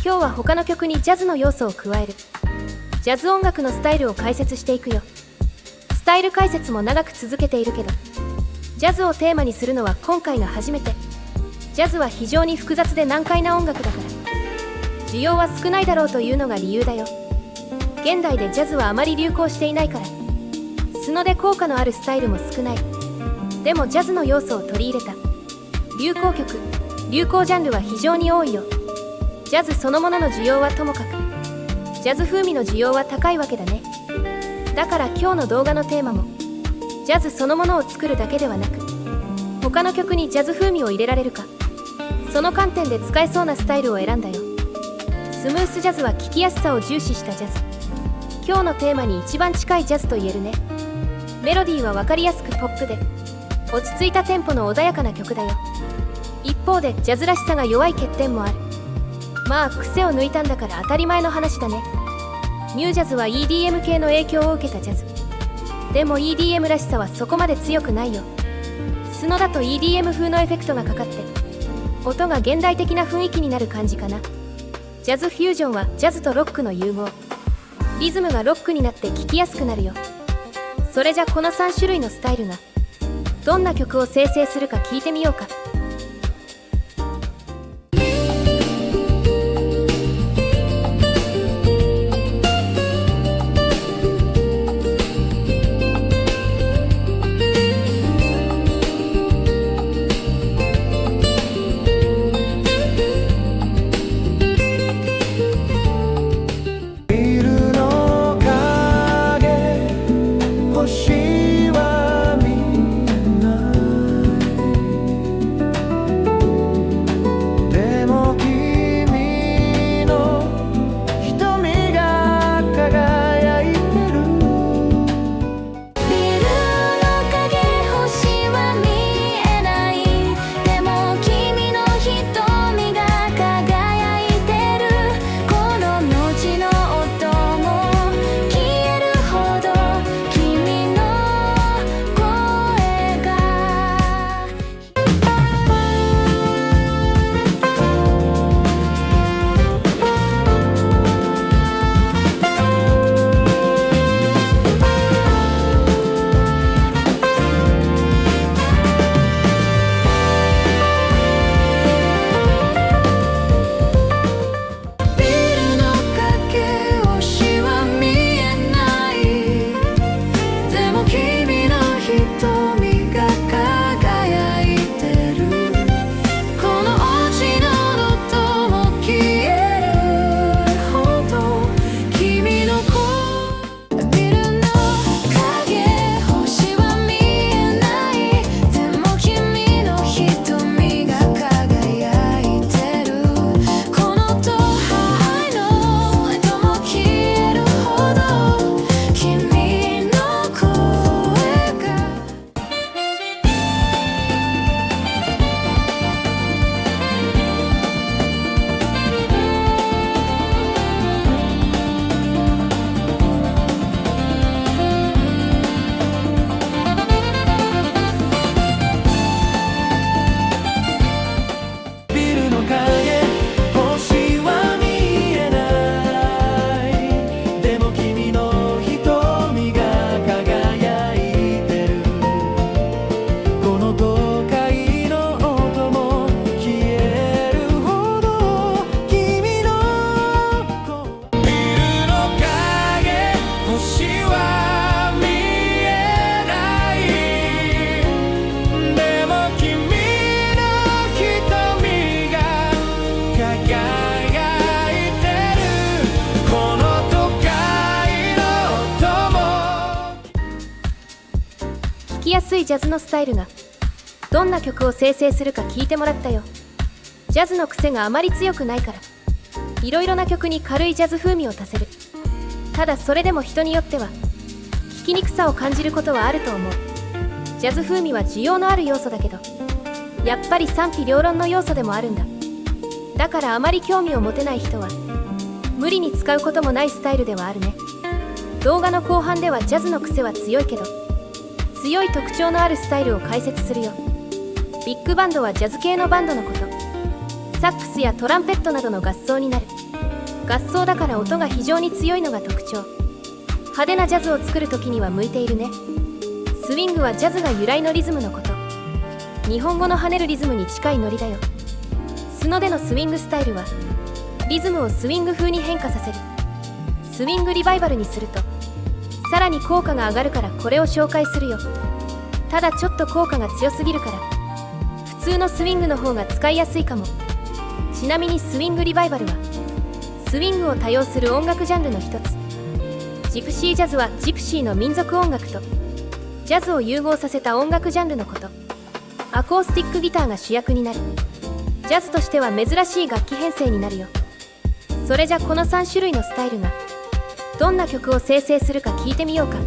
今日は他の曲にジャズの要素を加えるジャズ音楽のスタイルを解説していくよ。スタイル解説も長く続けているけど、ジャズをテーマにするのは今回が初めて。ジャズは非常に複雑で難解な音楽だから需要は少ないだろうというのが理由だよ。現代でジャズはあまり流行していないから。素ので効果のあるスタイルも少ない。でもジャズの要素を取り入れた流行曲、流行ジャンルは非常に多いよ。ジャズそのものの需要はともかく、ジャズ風味の需要は高いわけだね。だから今日の動画のテーマもジャズそのものを作るだけではなく、他の曲にジャズ風味を入れられるか、その観点で使えそうなスタイルを選んだよ。スムースジャズは聴きやすさを重視したジャズ。今日のテーマに一番近いジャズと言えるね。メロディーは分かりやすくポップで落ち着いたテンポの穏やかな曲だよ。一方でジャズらしさが弱い欠点もある。まあ癖を抜いたんだから当たり前の話だね。ニュージャズは EDM 系の影響を受けたジャズ。でも EDM らしさはそこまで強くないよ。スノだと EDM 風のエフェクトがかかって音が現代的な雰囲気になる感じかな。ジャズフュージョンはジャズとロックの融合。リズムがロックになって聴きやすくなるよ。それじゃこの3種類のスタイルがどんな曲を生成するか聞いてみようか。聴きやすいジャズのスタイルがどんな曲を生成するか聞いてもらったよ。ジャズの癖があまり強くないからいろいろな曲に軽いジャズ風味を足せる。ただそれでも人によっては聴きにくさを感じることはあると思う。ジャズ風味は需要のある要素だけどやっぱり賛否両論の要素でもあるんだ。だからあまり興味を持てない人は無理に使うこともないスタイルではあるね。動画の後半ではジャズの癖は強いけど強い特徴のあるスタイルを解説するよ。ビッグバンドはジャズ系のバンドのこと。サックスやトランペットなどの合奏になる。合奏だから音が非常に強いのが特徴。派手なジャズを作る時には向いているね。スウィングはジャズが由来のリズムのこと。日本語の跳ねるリズムに近いノリだよ。スノでのスウィングスタイルはリズムをスウィング風に変化させる。スウィングリバイバルにするとさらに効果が上がるから、これを紹介するよ。ただちょっと効果が強すぎるから普通のスウィングの方が使いやすいかも。ちなみにスウィングリバイバルはスウィングを多用する音楽ジャンルの一つ。ジプシージャズはジプシーの民族音楽とジャズを融合させた音楽ジャンルのこと。アコースティックギターが主役になる。ジャズとしては珍しい楽器編成になるよ。それじゃこの3種類のスタイルがどんな曲を生成するか聞いてみようか。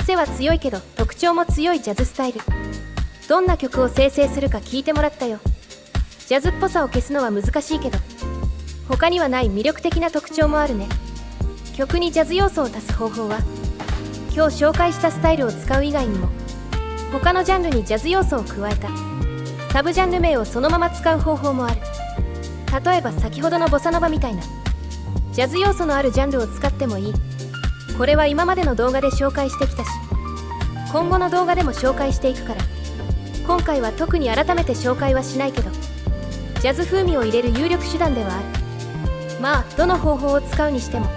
癖は強いけど特徴も強いジャズスタイル。どんな曲を生成するか聞いてもらったよ。ジャズっぽさを消すのは難しいけど他にはない魅力的な特徴もあるね。曲にジャズ要素を足す方法は今日紹介したスタイルを使う以外にも他のジャンルにジャズ要素を加えたサブジャンル名をそのまま使う方法もある。例えば先ほどのボサノバみたいなジャズ要素のあるジャンルを使ってもいい。これは今までの動画で紹介してきたし今後の動画でも紹介していくから今回は特に改めて紹介はしないけどジャズ風味を入れる有力手段ではある。まあどの方法を使うにしても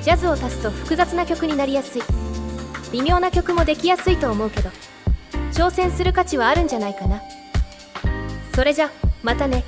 ジャズを足すと複雑な曲になりやすい。微妙な曲もできやすいと思うけど挑戦する価値はあるんじゃないかな。それじゃまたね。